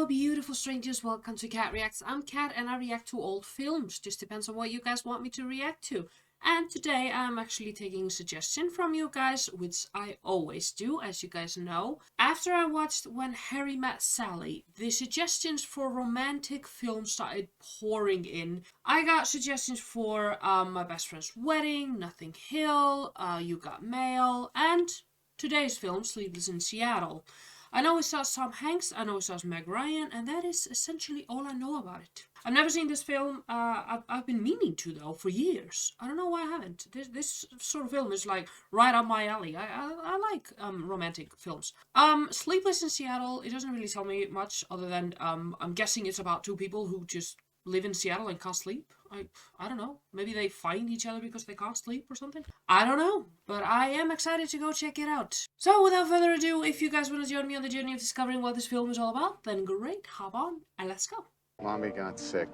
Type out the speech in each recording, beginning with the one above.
Hello beautiful strangers, welcome to Cat Reacts. I'm Cat and I react to old films. Just depends on what you guys want me to react to. And today I'm actually taking a suggestion from you guys, which I always do, as you guys know. After I watched When Harry Met Sally, the suggestions for romantic films started pouring in. I got suggestions for My Best Friend's Wedding, Notting Hill, You Got Mail, and today's film, Sleepless in Seattle. I know it stars Tom Hanks, I know it stars Meg Ryan, and that is essentially all I know about it. I've never seen this film. I've been meaning to, though, for years. I don't know why I haven't. This sort of film is like right up my alley. I like romantic films. Sleepless in Seattle, it doesn't really tell me much other than I'm guessing it's about two people who just live in Seattle and can't sleep. I don't know. Maybe they find each other because they can't sleep or something. I don't know. But I am excited to go check it out. So without further ado, if you guys want to join me on the journey of discovering what this film is all about, then great, hop on and let's go. Mommy got sick.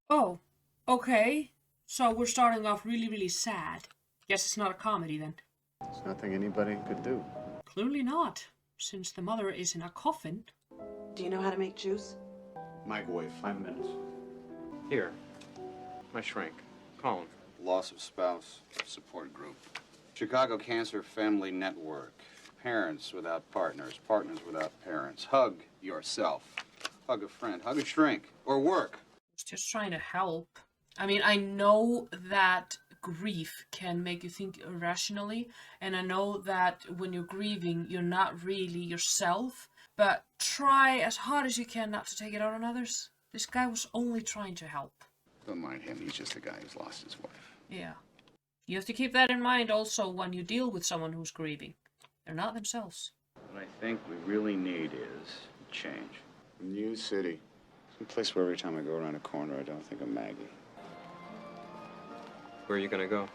Oh, okay. So we're starting off really sad. Guess it's not a comedy then. There's nothing anybody could do. Clearly not, since the mother is in a coffin. Do you know how to make juice? Microwave, 5 minutes. Here, my shrink. Call him. Loss of spouse support group. Chicago Cancer Family Network. Parents without partners, partners without parents. Hug yourself. Hug a friend, hug a shrink, or work. Just trying to help. I mean, I know that grief can make you think irrationally, and I know that when you're grieving, you're not really yourself, but try as hard as you can not to take it out on others. This guy was only trying to help. Don't mind him, he's just a guy who's lost his wife. Yeah. You have to keep that in mind also when you deal with someone who's grieving. They're not themselves. What I think we really need is change. New city. Some place where every time I go around a corner, I don't think of Maggie. Where are you gonna go? I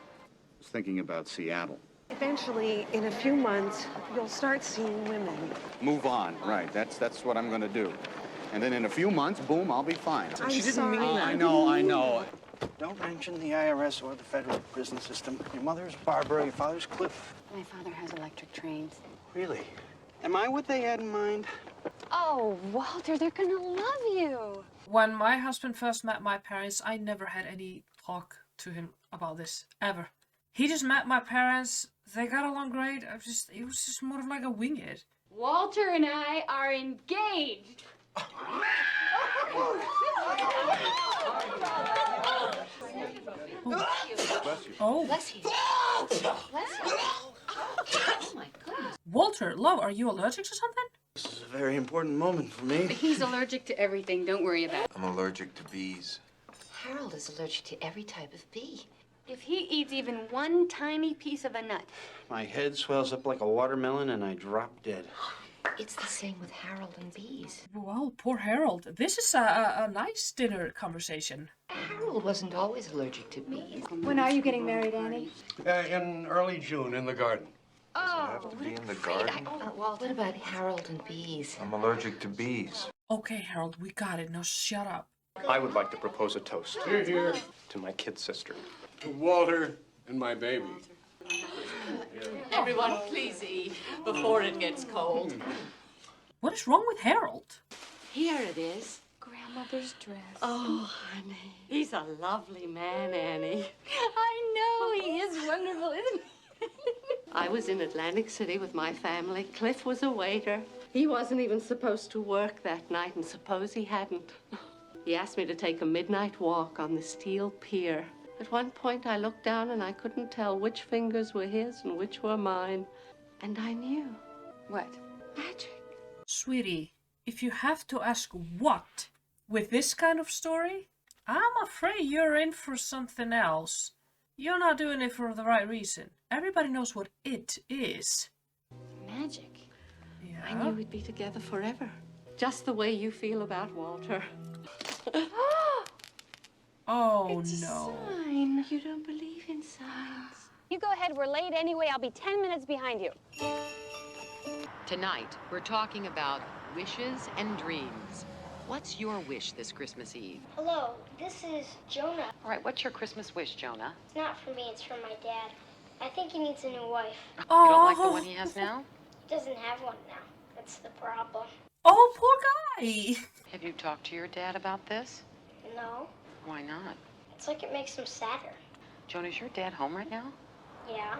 was thinking about Seattle. Eventually, in a few months, you'll start seeing women. Move on, right, that's what I'm gonna do. And then in a few months, boom, I'll be fine. She didn't mean that. I know. Don't mention the IRS or the federal prison system. Your mother's Barbara, your father's Cliff. My father has electric trains. Really? Am I what they had in mind? Oh, Walter, they're gonna love you. When my husband first met my parents, I never had any talk to him about this, ever. He just met my parents, they got along great, it was just more of like a wing it. Walter and I are engaged. Oh. Bless you. Bless you. Oh my goodness. Walter, love, are you allergic to something? This is a very important moment for me. He's allergic to everything, don't worry about it. I'm allergic to bees. Harold is allergic to every type of bee. If he eats even one tiny piece of a nut. My head swells up like a watermelon and I drop dead. It's the same with Harold and bees. Well, poor Harold. This is a nice dinner conversation. Harold wasn't always allergic to bees. When are you getting married, Annie? In early June, in the garden. Does it have to be in the garden? What about Harold and bees? I'm allergic to bees. Okay, Harold, we got it. Now shut up. I would like to propose a toast. Here. To my kid sister. To Walter and my baby. Everyone, please eat before it gets cold. What is wrong with Harold? Here it is. Grandmother's dress. Oh, honey. He's a lovely man, Annie. I know, he is wonderful, isn't he? I was in Atlantic City with my family. Cliff was a waiter. He wasn't even supposed to work that night, and suppose he hadn't. He asked me to take a midnight walk on the steel pier. At one point, I looked down and I couldn't tell which fingers were his and which were mine. And I knew. What? Magic. Sweetie, if you have to ask what with this kind of story, I'm afraid you're in for something else. You're not doing it for the right reason. Everybody knows what it is. Magic. Yeah. I knew we'd be together forever. Just the way you feel about Walter. Oh, It's no. a sign. You don't believe in signs. You go ahead, we're late anyway. I'll be 10 minutes behind you. Tonight, we're talking about wishes and dreams. What's your wish this Christmas Eve? Hello, this is Jonah. All right, what's your Christmas wish, Jonah? It's not for me, it's for my dad. I think he needs a new wife. You don't like the one he has now? He doesn't have one now. That's the problem. Oh, poor guy. Have you talked to your dad about this? No. Why not? It's like it makes him sadder. Jonah, is your dad home right now? Yeah.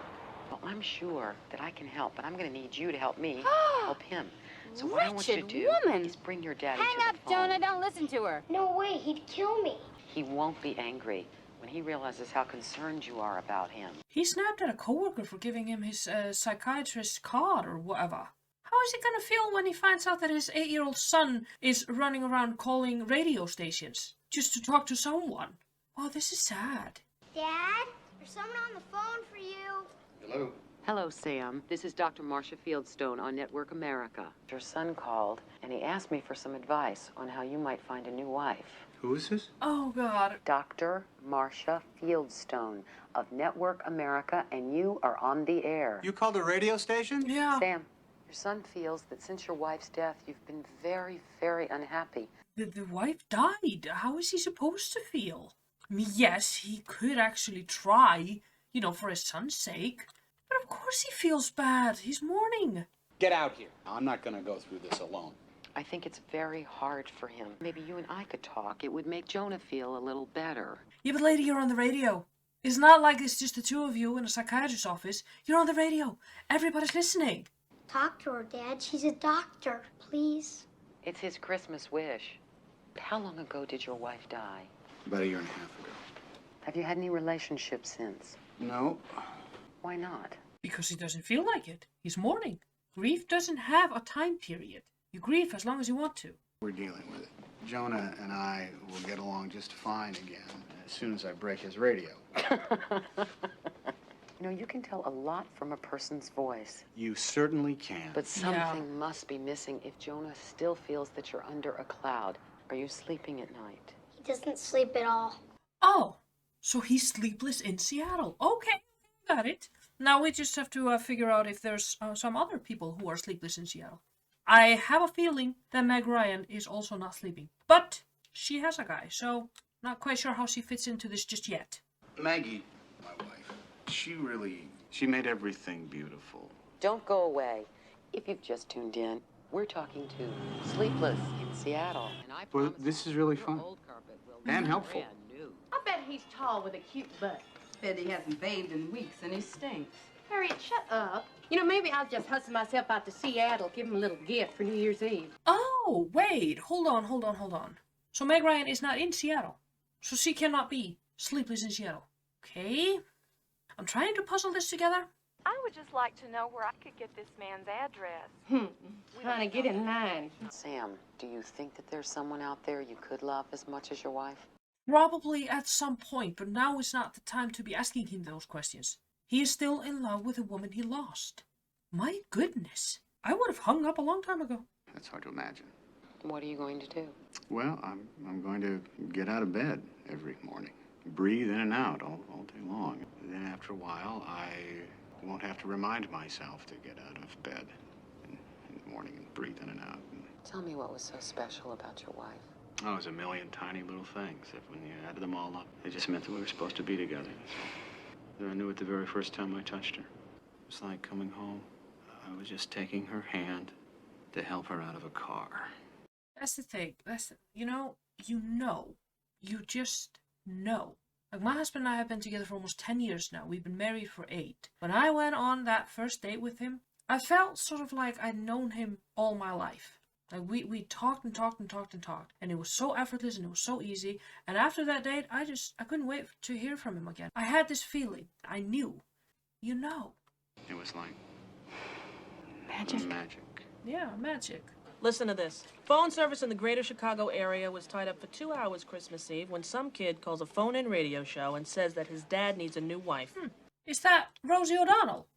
Well, I'm sure that I can help, but I'm going to need you to help me help him. So what I want you to Wretched do woman. is bring your daddy Hang to up, the phone. Jonah. Don't listen to her. No way, he'd kill me. He won't be angry when he realizes how concerned you are about him. He snapped at a coworker for giving him his psychiatrist's card or whatever. How is he gonna feel when he finds out that his 8-year-old son is running around calling radio stations just to talk to someone? Oh, this is sad. Dad, there's someone on the phone for you. Hello. Hello, Sam. This is Dr. Marcia Fieldstone on Network America. Your son called, and he asked me for some advice on how you might find a new wife. Who is this? Oh, God. Dr. Marcia Fieldstone of Network America, and you are on the air. You called a radio station? Yeah. Sam, your son feels that since your wife's death, you've been very, very unhappy. The wife died. How is he supposed to feel? I mean, yes, he could actually try, for his son's sake. But of course he feels bad. He's mourning. Get out here. I'm not going to go through this alone. I think it's very hard for him. Maybe you and I could talk. It would make Jonah feel a little better. Yeah, but lady, you're on the radio. It's not like it's just the two of you in a psychiatrist's office. You're on the radio. Everybody's listening. Talk to her, Dad. She's a doctor. Please. It's his Christmas wish. How long ago did your wife die? About a year and a half ago. Have you had any relationships since? No. Why not? Because he doesn't feel like it. He's mourning. Grief doesn't have a time period. You grieve as long as you want to. We're dealing with it. Jonah and I will get along just fine again as soon as I break his radio. You can tell a lot from a person's voice. You certainly can. But something must be missing if Jonah still feels that you're under a cloud. Are you sleeping at night? He doesn't sleep at all. Oh, so he's sleepless in Seattle. Okay, got it. Now we just have to figure out if there's some other people who are sleepless in Seattle. I have a feeling that Meg Ryan is also not sleeping. But she has a guy, so not quite sure how she fits into this just yet. Maggie, my wife, she made everything beautiful. Don't go away. If you've just tuned in, we're talking to Sleepless in Seattle. And I Well, promise this is you, really your fun. old carpet will And be helpful. brand new. I bet he's tall with a cute butt. Bet he hasn't bathed in weeks and he stinks. Harriet, shut up. Maybe I'll just hustle myself out to Seattle, give him a little gift for New Year's Eve. Oh, wait. Hold on. So Meg Ryan is not in Seattle. So she cannot be sleepless in Seattle. Okay. I'm trying to puzzle this together. I would just like to know where I could get this man's address. Honey, get in line. Sam, do you think that there's someone out there you could love as much as your wife? Probably at some point, but now is not the time to be asking him those questions. He is still in love with a woman he lost. My goodness. I would have hung up a long time ago. That's hard to imagine. What are you going to do? Well, I'm going to get out of bed every morning. Breathe in and out all day long. Then after a while, I won't have to remind myself to get out of bed in the morning and breathe in and out. Tell me what was so special about your wife. Oh, it was a million tiny little things that when you added them all up, it just meant that we were supposed to be together. So I knew it the very first time I touched her. It was like coming home. I was just taking her hand to help her out of a car. That's the thing. You just know. Like, my husband and I have been together for almost 10 years now. We've been married for 8. When I went on that first date with him, I felt sort of like I'd known him all my life. Like, we talked and talked and talked and talked. And it was so effortless and it was so easy. And after that date, I couldn't wait to hear from him again. I had this feeling. I knew. You know. It was like Magic. magic. Yeah, magic. Listen to this. Phone service in the greater Chicago area was tied up for 2 hours Christmas Eve when some kid calls a phone-in radio show and says that his dad needs a new wife. Is that Rosie O'Donnell?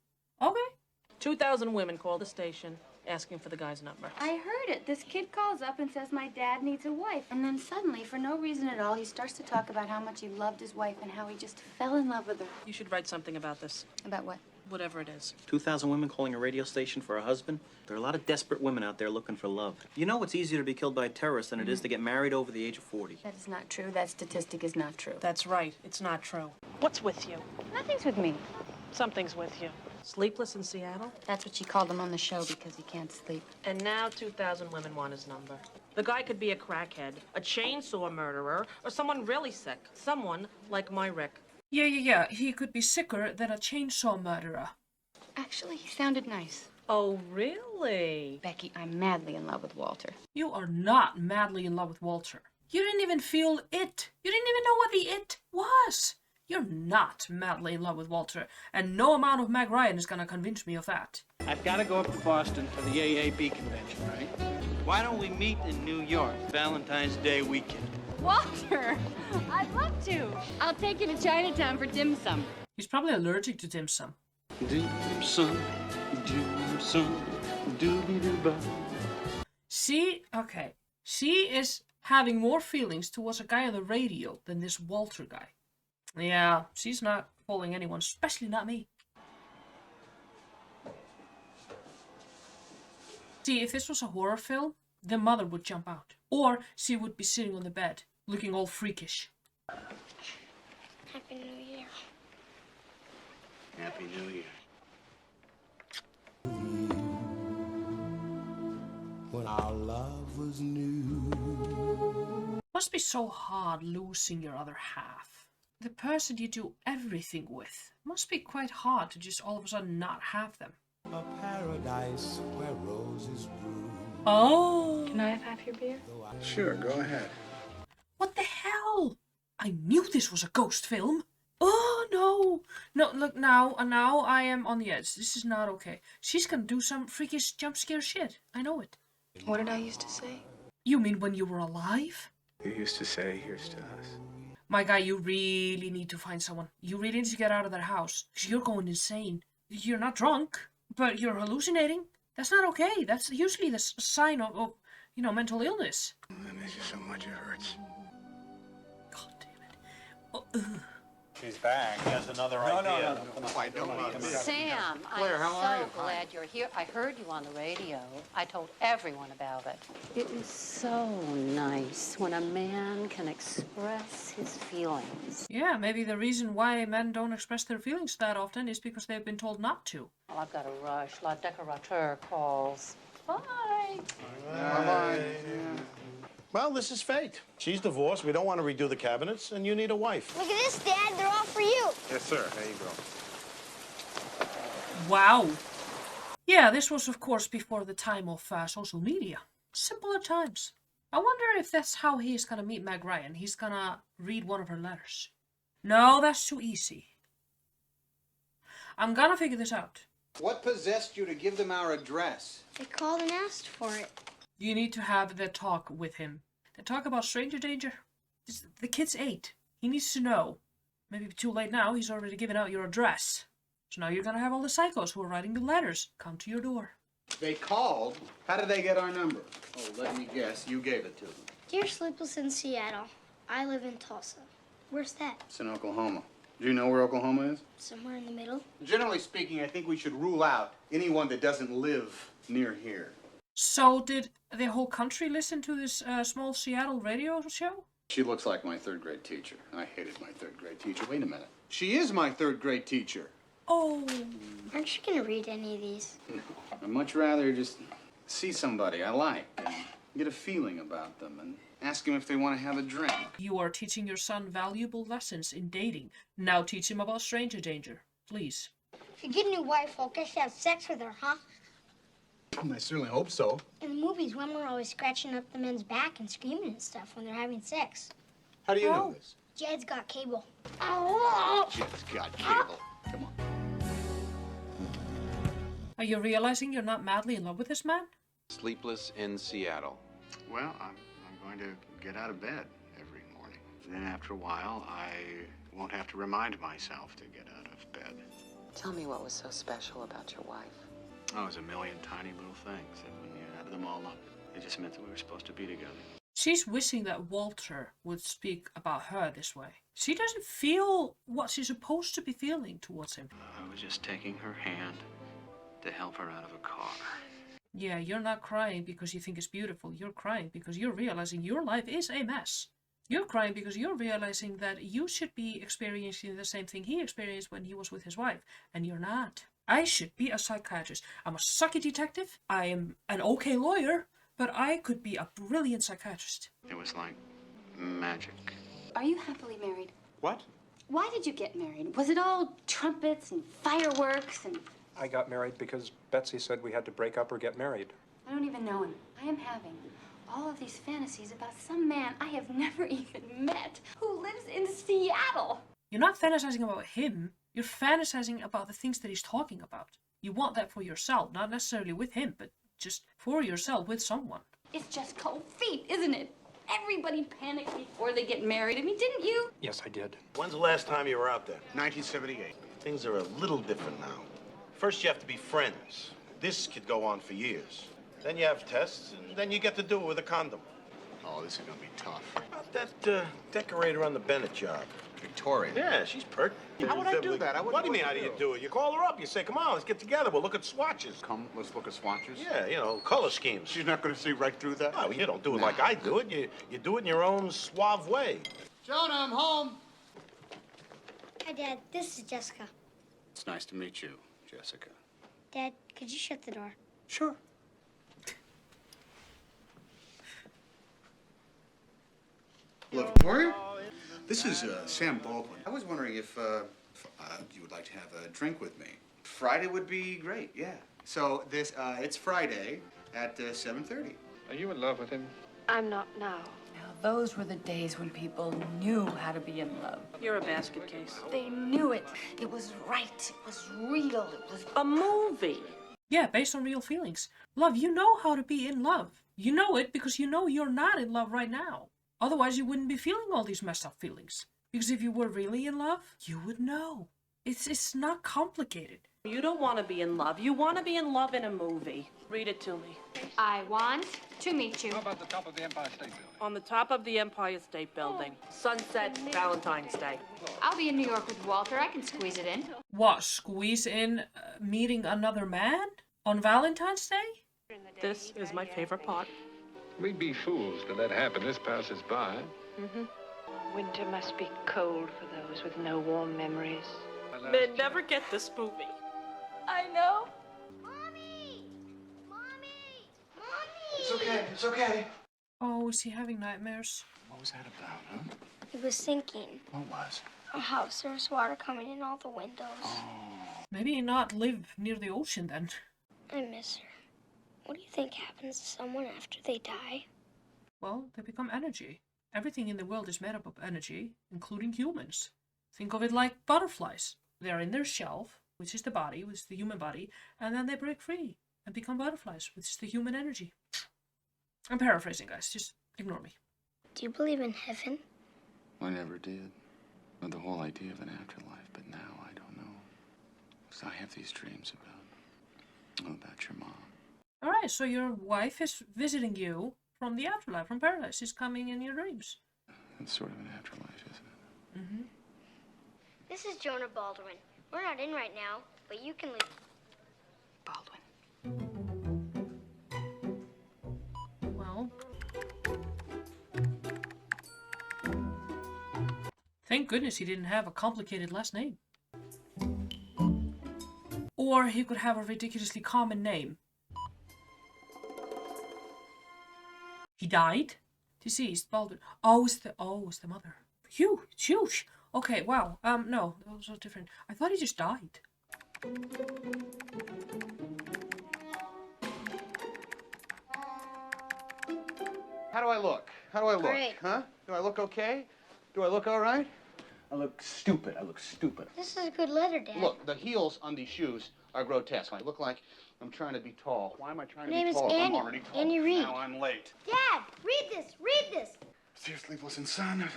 Okay. 2,000 women called the station asking for the guy's number. I heard it. This kid calls up and says my dad needs a wife. And then suddenly, for no reason at all, he starts to talk about how much he loved his wife and how he just fell in love with her. You should write something about this. About what? Whatever it is. 2,000 women calling a radio station for a husband? There are a lot of desperate women out there looking for love. You know it's easier to be killed by a terrorist than it is to get married over the age of 40. That is not true. That statistic is not true. That's right. It's not true. What's with you? Nothing's with me. Something's with you. Sleepless in Seattle? That's what she called him on the show because he can't sleep. And now 2,000 women want his number. The guy could be a crackhead, a chainsaw murderer, or someone really sick. Someone like my Rick. Yeah. He could be sicker than a chainsaw murderer. Actually, he sounded nice. Oh, really? Becky, I'm madly in love with Walter. You are not madly in love with Walter. You didn't even feel it. You didn't even know what the it was. You're not madly in love with Walter, and no amount of Meg Ryan is gonna convince me of that. I've got to go up to Boston for the AAB convention, right? Why don't we meet in New York, Valentine's Day weekend? Walter, I'd love to. I'll take you to Chinatown for dim sum. He's probably allergic to dim sum. Dim sum, doobie-doo-ba. She is having more feelings towards a guy on the radio than this Walter guy. Yeah, she's not fooling anyone, especially not me. See, if this was a horror film, the mother would jump out. Or she would be sitting on the bed, looking all freakish. Happy New Year. Happy New Year. When our love was new. Must be so hard losing your other half. The person you do everything with. Must be quite hard to just all of a sudden not have them. A paradise where roses grew. Oh. Can I have half your beer? Sure, go ahead. What the hell? I knew this was a ghost film. Oh no. No, look, now I am on the edge. This is not okay. She's gonna do some freakish jump scare shit. I know it. What did I used to say? You mean when you were alive? You used to say, here's to us. My guy, you really need to find someone. You really need to get out of that house. 'Cause you're going insane. You're not drunk, but you're hallucinating. That's not okay. That's usually the sign of mental illness. I miss you so much, it hurts. God damn it. Oh, ugh. She's back. He has another idea. Sam, Claire, how are I'm you? so glad you're here. I heard you on the radio. I told everyone about it. It is so nice when a man can express his feelings. Yeah, maybe the reason why men don't express their feelings that often is because they've been told not to. Well, I've got to rush. La Decorateur calls. Bye. Bye-bye. Well, this is fate. She's divorced. We don't want to redo the cabinets, and you need a wife. Look at this, Dad. They're all for you. Yes, sir. There you go. Wow. Yeah, this was of course before the time of social media. Simpler times. I wonder if that's how he's gonna meet Meg Ryan. He's gonna read one of her letters. No, that's too easy. I'm gonna figure this out. What possessed you to give them our address? They called and asked for it. You need to have the talk with him. The talk about stranger danger. The kid's 8. He needs to know. Maybe too late now, he's already given out your address. So now you're gonna have all the psychos who are writing the letters come to your door. They called? How did they get our number? Oh, let me guess. You gave it to them. Dear Sleepless in Seattle, I live in Tulsa. Where's that? It's in Oklahoma. Do you know where Oklahoma is? Somewhere in the middle. Generally speaking, I think we should rule out anyone that doesn't live near here. So did the whole country listen to this small Seattle radio show? She looks like my third grade teacher. I hated my third grade teacher. Wait a minute. She is my third grade teacher. Oh. Aren't you going to read any of these? No. I'd much rather just see somebody I like and get a feeling about them and ask them if they want to have a drink. You are teaching your son valuable lessons in dating. Now teach him about stranger danger. Please. If you get a new wife, I'll guess you have sex with her, huh? I certainly hope so. In the movies, women are always scratching up the men's back and screaming and stuff when they're having sex. How do you know this? Jed's got cable. Jed's got cable. Come on. Are you realizing you're not madly in love with this man? Sleepless in Seattle. Well, I'm going to get out of bed every morning. Then after a while, I won't have to remind myself to get out of bed. Tell me what was so special about your wife. Oh, it was a million tiny little things that when you added them all up, it just meant that we were supposed to be together. She's wishing that Walter would speak about her this way. She doesn't feel what she's supposed to be feeling towards him. I was just taking her hand to help her out of a car. Yeah, you're not crying because you think it's beautiful. You're crying because you're realizing your life is a mess. You're crying because you're realizing that you should be experiencing the same thing he experienced when he was with his wife, and you're not. I should be a psychiatrist. I'm a sucky detective. I am an okay lawyer, but I could be a brilliant psychiatrist. It was like magic. Are you happily married? What? Why did you get married? Was it all trumpets and fireworks and... I got married because Betsy said we had to break up or get married. I don't even know him. I am having all of these fantasies about some man I have never even met who lives in Seattle. You're not fantasizing about him. You're fantasizing about the things that he's talking about. You want that for yourself, not necessarily with him, but just for yourself with someone. It's just cold feet, isn't it? Everybody panics before they get married. I mean, didn't you? Yes, I did. When's the last time you were out there? 1978. Things are a little different now. First, you have to be friends. This could go on for years. Then you have tests, and then you get to do it with a condom. Oh, this is gonna be tough. About that decorator on the Bennett job. Victoria. Yeah, she's perky. How would I do that? What do you mean, how do you do it? You call her up, you say, come on, let's get together, we'll look at swatches. Come, let's look at swatches. Yeah, you know, color schemes. She's not gonna see right through that? Oh, you don't do it like I do it. You do it in your own suave way. Jonah, I'm home. Hi, Dad. This is Jessica. It's nice to meet you, Jessica. Dad, could you shut the door? Sure. Hello, Victoria. This is Sam Baldwin. I was wondering if you would like to have a drink with me. Friday would be great, yeah. So it's Friday at 7:30. Are you in love with him? I'm not now. Now, those were the days when people knew how to be in love. You're a basket case. They knew it. It was right. It was real. It was a movie. Yeah, based on real feelings. Love, you know how to be in love. You know it because you know you're not in love right now. Otherwise, you wouldn't be feeling all these messed up feelings. Because if you were really in love, you would know. It's not complicated. You don't want to be in love. You want to be in love in a movie. Read it to me. I want to meet you. How about the top of the Empire State Building? On the top of the Empire State Building. Sunset, Valentine's Day. I'll be in New York with Walter. I can squeeze it in. What, squeeze in meeting another man on Valentine's Day? This is my favorite part. We'd be fools to let happiness pass us by. Winter must be cold for those with no warm memories. Men never get this movie. I know. Mommy! Mommy! Mommy! It's okay, it's okay. Oh, is he having nightmares? What was that about, huh? He was thinking. What was? A house. There's water coming in all the windows. Maybe not live near the ocean then. I miss her. What do you think happens to someone after they die? Well, they become energy. Everything in the world is made up of energy, including humans. Think of it like butterflies. They're in their shell, which is the body, which is the human body, and then they break free and become butterflies, which is the human energy. I'm paraphrasing, guys. Just ignore me. Do you believe in heaven? I never did. But the whole idea of an afterlife, but now I don't know. Because I have these dreams about your mom. Alright, so your wife is visiting you from the afterlife, from paradise. She's coming in your dreams. It's sort of an afterlife, isn't it? Mm-hmm. This is Jonah Baldwin. We're not in right now, but you can leave. Baldwin. Well. Thank goodness he didn't have a complicated last name. Or he could have a ridiculously common name. He died? Deceased, Baldwin. Oh, it's the mother. Huge. Okay, wow. No, those are different. I thought he just died. How do I look? How do I look? Great. Huh? Do I look okay? Do I look all right? I look stupid. This is a good letter, Dad. Look, the heels on these shoes are grotesque. I look like I'm trying to be tall. Why am I trying Your to be name is tall? Annie. I'm already tall. Annie Reed. Now I'm late. Dad, read this. Read this. Dear Sleepless in Sun, blah,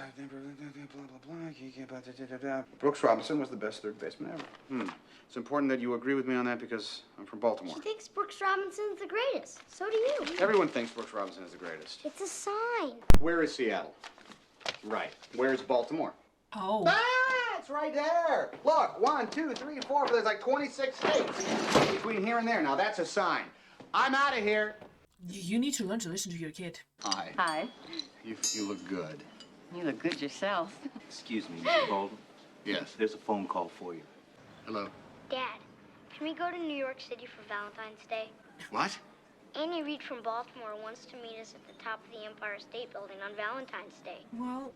blah, blah. Brooks Robinson was the best third baseman ever. It's important that you agree with me on that because I'm from Baltimore. She thinks Brooks Robinson's the greatest. So do you. Everyone thinks Brooks Robinson is the greatest. It's a sign. Where is Seattle? Right. Where's Baltimore? Oh. Ah, it's right there. Look, 1, 2, 3, 4. There's like 26 states between here and there. Now that's a sign. I'm out of here. You need to learn to listen to your kid. Hi. Hi. You look good. You look good yourself. Excuse me, Mr. Baldwin. Yes. There's a phone call for you. Hello. Dad, can we go to New York City for Valentine's Day? What? Annie Reed from Baltimore wants to meet us at the top of the Empire State Building on Valentine's Day. Well,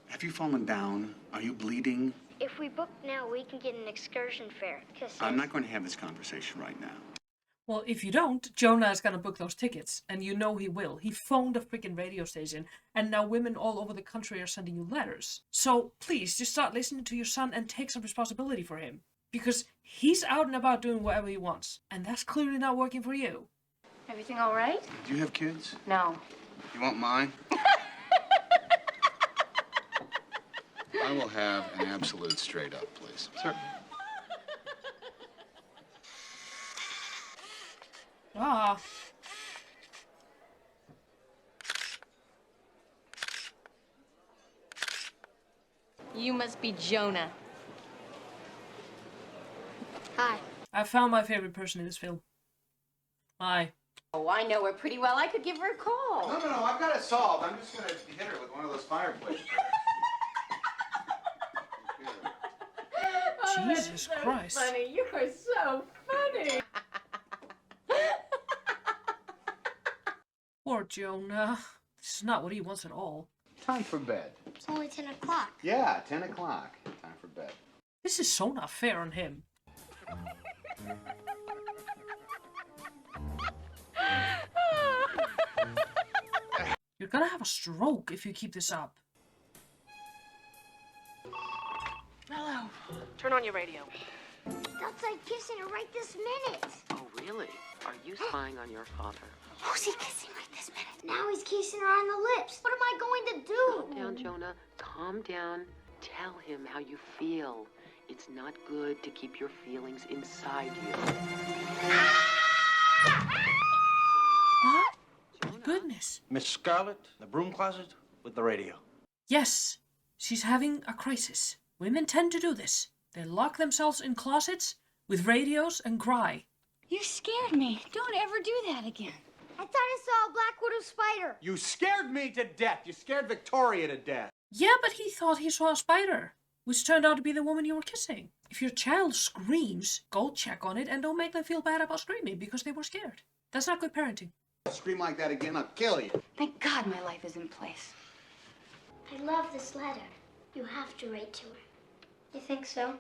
have you fallen down? Are you bleeding? If we book now, we can get an excursion fare. I'm not going to have this conversation right now. well, if you don't, Jonah is gonna book those tickets, and you know he will. He phoned the freaking radio station, and now women all over the country are sending you letters. So please, just start listening to your son and take some responsibility for him. Because he's out and about doing whatever he wants, and that's clearly not working for you. Everything all right? Do you have kids? No. You want mine? I will have an absolute straight up, please. Certainly. Ah. You must be Jonah. Hi. I found my favorite person in this film. Hi. Oh, I know her pretty well. I could give her a call. No, I've got it solved. I'm just going to hit her with one of those fireplaces. Jesus Christ. Funny. You are so funny. Poor Jonah. This is not what he wants at all. Time for bed. It's only 10 o'clock. Yeah, 10 o'clock. Time for bed. This is so not fair on him. You're gonna have a stroke if you keep this up. Hello. Turn on your radio. He's outside kissing her right this minute. Oh, really? Are you spying on your father? Who's he kissing right this minute? Now he's kissing her on the lips. What am I going to do? Calm down, Jonah. Calm down. Tell him how you feel. It's not good to keep your feelings inside you. What? Goodness. Miss Scarlett, the broom closet with the radio. Yes, she's having a crisis. Women tend to do this. They lock themselves in closets with radios and cry. You scared me. Don't ever do that again. I thought I saw a black widow spider. You scared me to death. You scared Victoria to death. Yeah, but he thought he saw a spider, which turned out to be the woman you were kissing. If your child screams, go check on it and don't make them feel bad about screaming because they were scared. That's not good parenting. Scream like that again, I'll kill you. Thank God my life is in place. I love this letter. You have to write to her. You think so?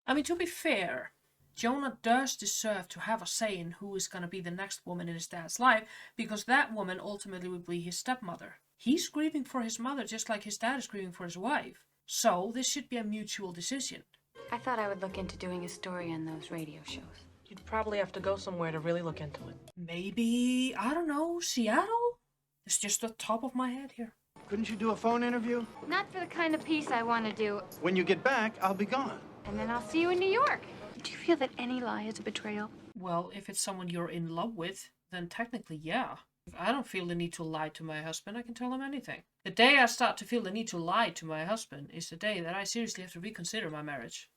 I mean, to be fair, Jonah does deserve to have a say in who is going to be the next woman in his dad's life, because that woman ultimately will be his stepmother. He's grieving for his mother just like his dad is grieving for his wife. So this should be a mutual decision. I thought I would look into doing a story on those radio shows. You'd probably have to go somewhere to really look into it. Maybe, I don't know, Seattle? It's just the top of my head here. Couldn't you do a phone interview? Not for the kind of piece I want to do. When you get back, I'll be gone. And then I'll see you in New York. Do you feel that any lie is a betrayal? Well, if it's someone you're in love with, then technically, yeah. If I don't feel the need to lie to my husband, I can tell him anything. The day I start to feel the need to lie to my husband is the day that I seriously have to reconsider my marriage.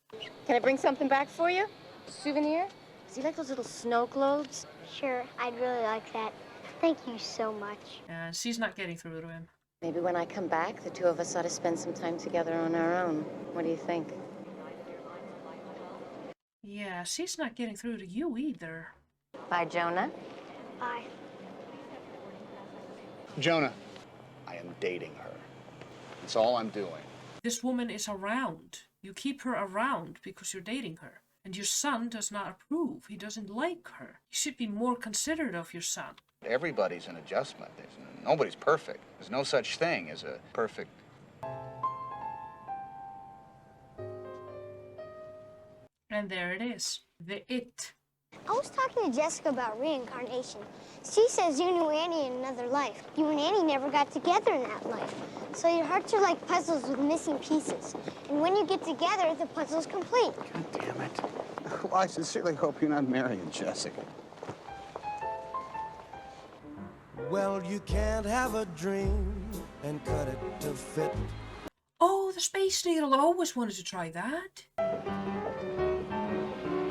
Can I bring something back for you? Souvenir? Do you like those little snow globes? Sure, I'd really like that. Thank you so much. And she's not getting through to him. Maybe when I come back, the two of us ought to spend some time together on our own. What do you think? Yeah, she's not getting through to you either. Bye, Jonah. Bye. Jonah, I am dating her. That's all I'm doing. This woman is around. You keep her around because you're dating her. And your son does not approve. He doesn't like her. You should be more considerate of your son. Everybody's an adjustment. Nobody's perfect. There's no such thing as a perfect... And there it is. The it. I was talking to Jessica about reincarnation. She says you knew Annie in another life. You and Annie never got together in that life. So your hearts are like puzzles with missing pieces. And when you get together, the puzzle's complete. God damn it. Well, I sincerely hope you're not marrying Jessica. Well, you can't have a dream and cut it to fit. Oh, the Space Needle. I always wanted to try that.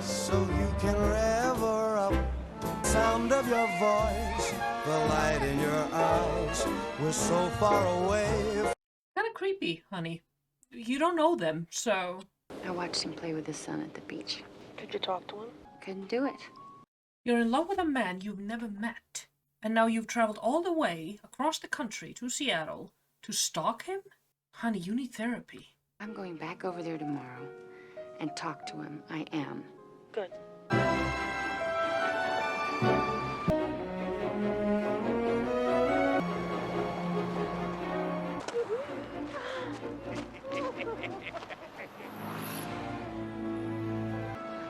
So you can rever up the sound of your voice, the light in your eyes. We're so far away. Kind of creepy, honey. You don't know them, so... I watched him play with his son at the beach. Did you talk to him? Couldn't do it. You're in love with a man you've never met. And now you've traveled all the way across the country to Seattle to stalk him? Honey, you need therapy. I'm going back over there tomorrow and talk to him. I am. Good.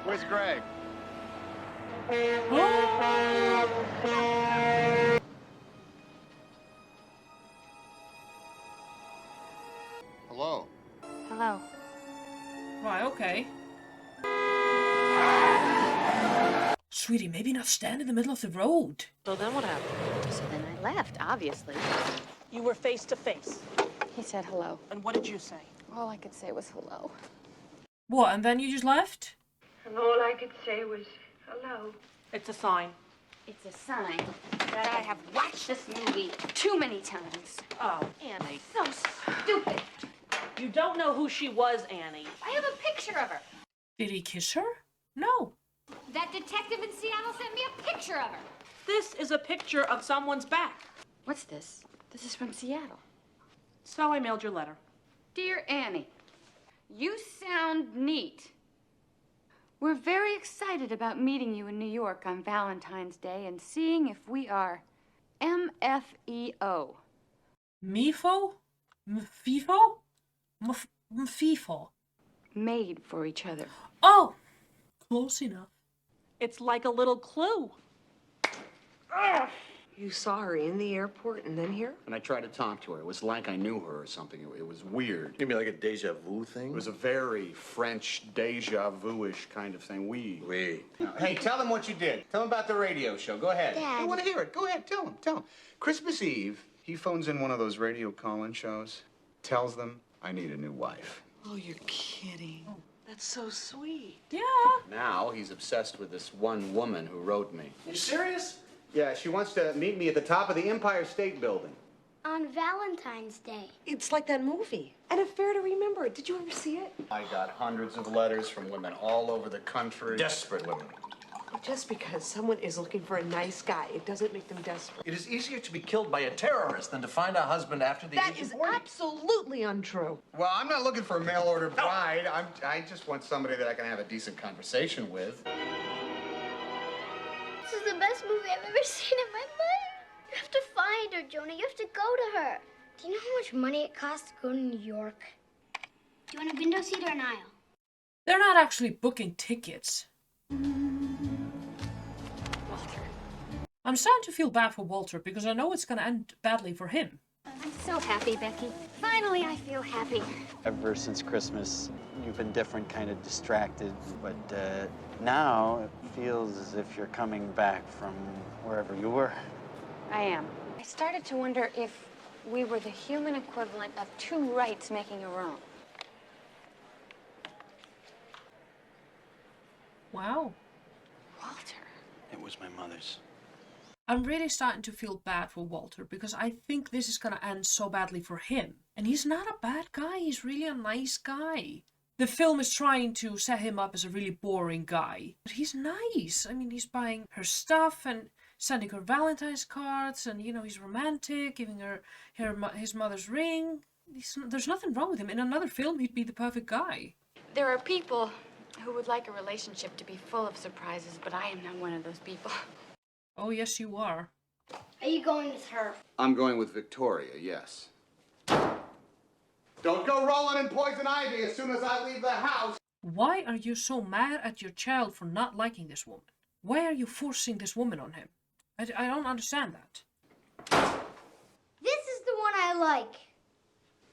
Where's Greg? Hello. Hello. Right, okay. Sweetie, maybe not stand in the middle of the road. So then what happened? So then I left, obviously. You were face to face. He said hello. And what did you say? All I could say was hello. What, and then you just left? And all I could say was hello. It's a sign. It's a sign that I have watched this movie too many times. Oh, Annie. So stupid. You don't know who she was, Annie. I have a picture of her. Did he kiss her? No. That detective in Seattle sent me a picture of her. This is a picture of someone's back. What's this? This is from Seattle. So I mailed your letter. Dear Annie, you sound neat. We're very excited about meeting you in New York on Valentine's Day and seeing if we are MFEO. Mifo? Mfifo? Mfifo. Made for each other. Oh! Close enough. It's like a little clue. You saw her in the airport and then here? And I tried to talk to her. It was like I knew her or something. It was weird. You mean like a deja vu thing? It was a very French deja vu-ish kind of thing. Oui. Hey, tell them what you did. Tell them about the radio show. Go ahead. Dad. I want to hear it. Go ahead. Tell them. Christmas Eve, he phones in one of those radio call-in shows, tells them, I need a new wife. Oh, you're kidding. That's so sweet. Yeah. Now he's obsessed with this one woman who wrote me. You serious? Yeah, she wants to meet me at the top of the Empire State Building. On Valentine's Day. It's like that movie. An Affair to Remember. Did you ever see it? I got hundreds of letters from women all over the country. Desperate women. Just because someone is looking for a nice guy, it doesn't make them desperate. It is easier to be killed by a terrorist than to find a husband after the That age is of 40. absolutely untrue. Well, I'm not looking for a mail-order bride. I just want somebody that I can have a decent conversation with. This is the best movie I've ever seen in my life. You have to find her, Jonah. You have to go to her. Do you know how much money it costs to go to New York? Do you want a window seat or an aisle? They're not actually booking tickets. Walter. I'm starting to feel bad for Walter because I know it's going to end badly for him. I'm so happy, Becky. Finally, I feel happy. Ever since Christmas, you've been different, kind of distracted, but now it feels as if you're coming back from wherever you were. I am. I started to wonder if we were the human equivalent of two rights making a wrong. Wow. Walter. It was my mother's. I'm really starting to feel bad for Walter because I think this is going to end so badly for him. And he's not a bad guy. He's really a nice guy. The film is trying to set him up as a really boring guy. But he's nice. I mean, he's buying her stuff and sending her Valentine's cards. And, you know, he's romantic, giving her his mother's ring. There's nothing wrong with him. In another film, he'd be the perfect guy. There are people who would like a relationship to be full of surprises, but I am not one of those people. Oh, yes, you are. Are you going with her? I'm going with Victoria, yes. Don't go rolling in poison ivy as soon as I leave the house. Why are you so mad at your child for not liking this woman? Why are you forcing this woman on him? I don't understand that. This is the one I like.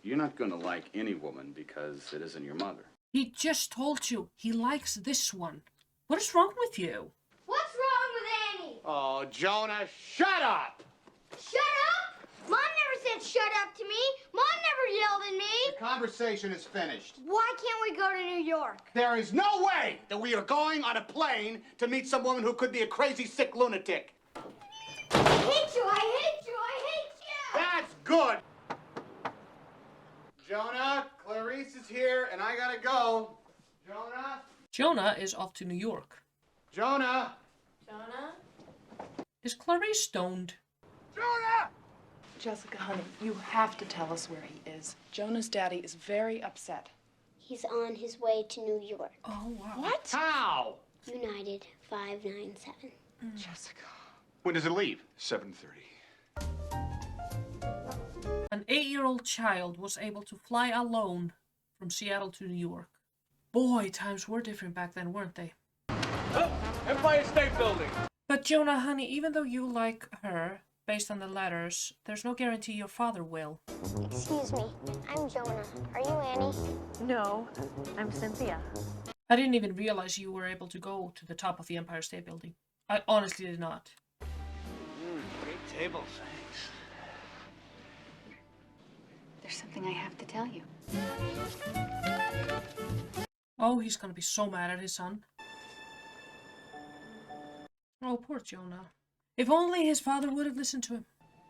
You're not going to like any woman because it isn't your mother. He just told you he likes this one. What is wrong with you? What's wrong with Annie? Oh, Jonah, shut up! Shut up? Mom never said shut up to me. Mom never yelled at me. The conversation is finished. Why can't we go to New York? There is no way that we are going on a plane to meet some woman who could be a crazy, sick lunatic. I hate you, I hate you, I hate you! That's good. Jonah, Clarice is here, and I gotta go. Jonah? Jonah is off to New York. Jonah? Jonah? Is Clarice stoned? Jessica, honey, you have to tell us where he is. Jonah's daddy is very upset. He's on his way to New York. Oh, wow. What? How? United 597. Jessica. When does it leave? 7:30. An 8-year-old child was able to fly alone from Seattle to New York. Boy, times were different back then, weren't they? Empire State Building. But Jonah, honey, even though you like her, based on the letters, there's no guarantee your father will. Excuse me, I'm Jonah. Are you Annie? No, I'm Cynthia. I didn't even realize you were able to go to the top of the Empire State Building. I honestly did not. Great table, thanks. There's something I have to tell you. Oh, he's gonna be so mad at his son. Oh, poor Jonah. If only his father would have listened to him.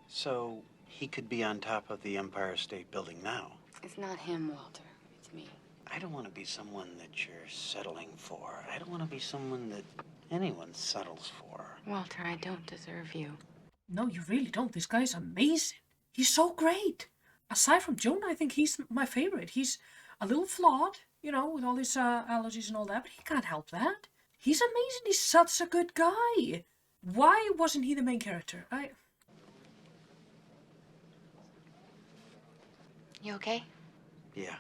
So he could be on top of the Empire State Building now. It's not him, Walter. It's me. I don't want to be someone that you're settling for. I don't want to be someone that anyone settles for. Walter, I don't deserve you. No, you really don't. This guy's amazing. He's so great. Aside from Jonah, I think he's my favorite. He's a little flawed, you know, with all his allergies and all that, but he can't help that. He's amazing. He's such a good guy. Why wasn't he the main character? You okay? Yeah.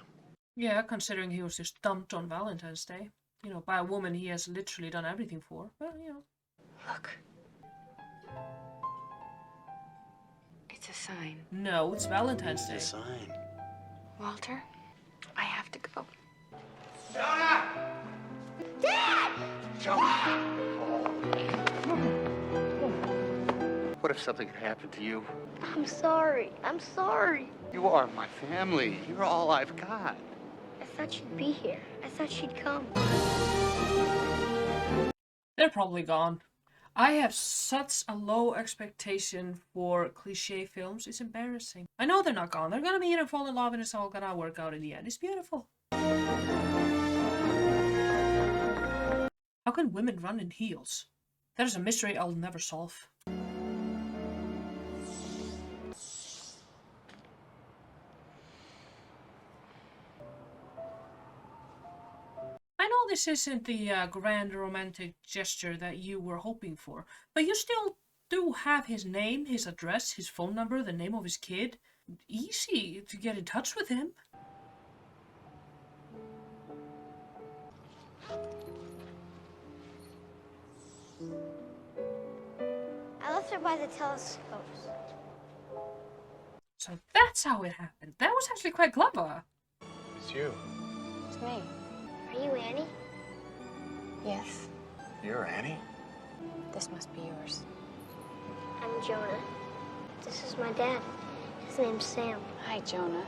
Yeah, considering he was just dumped on Valentine's Day. You know, by a woman he has literally done everything for. Well, you know. Look. It's a sign. No, it's Valentine's Day. It's a sign. Walter, I have to go. Jonah! Dad! Jonah! What if something had happened to you? I'm sorry. I'm sorry. You are my family. You're all I've got. I thought she'd be here. I thought she'd come. They're probably gone. I have such a low expectation for cliché films. It's embarrassing. I know they're not gone. They're gonna meet and fall in love and it's all gonna work out in the end. It's beautiful. How can women run in heels? That is a mystery I'll never solve. I know this isn't the grand romantic gesture that you were hoping for, but you still do have his name, his address, his phone number, the name of his kid. Easy to get in touch with him. I left her by the telescopes. So that's how it happened. That was actually quite clever. It's you. It's me. Are you Annie? Yes. You're Annie? This must be yours. I'm Jonah. This is my dad. His name's Sam. Hi, Jonah.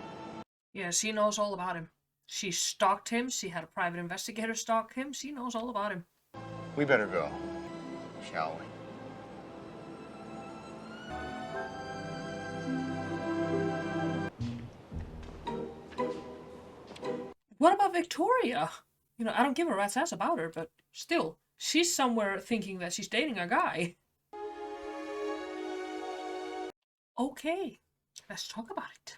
Yeah, she knows all about him. She stalked him. She had a private investigator stalk him. She knows all about him. We better go, shall we? What about Victoria? You know, I don't give a rat's ass about her, but still, she's somewhere thinking that she's dating a guy. Okay, let's talk about it.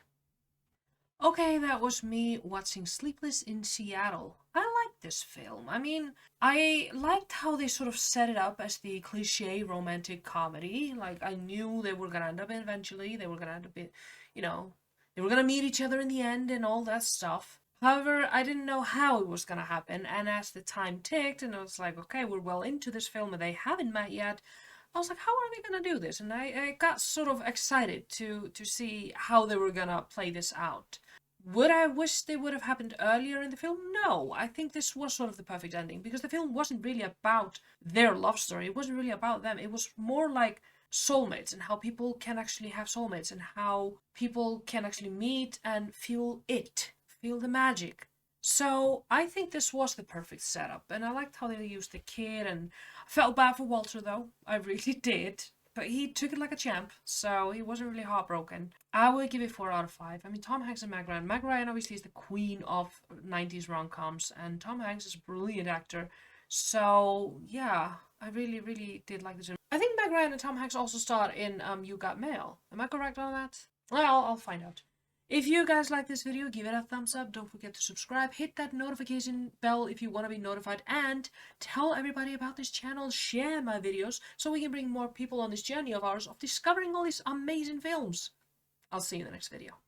Okay, that was me watching Sleepless in Seattle. I liked this film. I mean, I liked how they sort of set it up as the cliché romantic comedy. Like, I knew they were gonna end up eventually. They were gonna end up, you know, they were gonna meet each other in the end and all that stuff. However, I didn't know how it was gonna happen, and as the time ticked, and I was like, okay, we're well into this film and they haven't met yet, I was like, how are they gonna do this? And I got sort of excited to see how they were gonna play this out. Would I wish they would have happened earlier in the film? No, I think this was sort of the perfect ending, because the film wasn't really about their love story. It wasn't really about them. It was more like soulmates, and how people can actually have soulmates, and how people can actually meet and feel the magic. So I think this was the perfect setup, and I liked how they used the kid, and I felt bad for Walter though. I really did. But he took it like a champ, so he wasn't really heartbroken. I would give it 4 out of 5. I mean, Tom Hanks and Meg Ryan. Meg Ryan obviously is the queen of 90s rom-coms, and Tom Hanks is a brilliant actor. So yeah, I really, really did like this. I think Meg Ryan and Tom Hanks also starred in You Got Mail. Am I correct on that? Well, I'll find out. If you guys like this video, give it a thumbs up. Don't forget to subscribe. Hit that notification bell if you want to be notified. And tell everybody about this channel. Share my videos so we can bring more people on this journey of ours of discovering all these amazing films. I'll see you in the next video.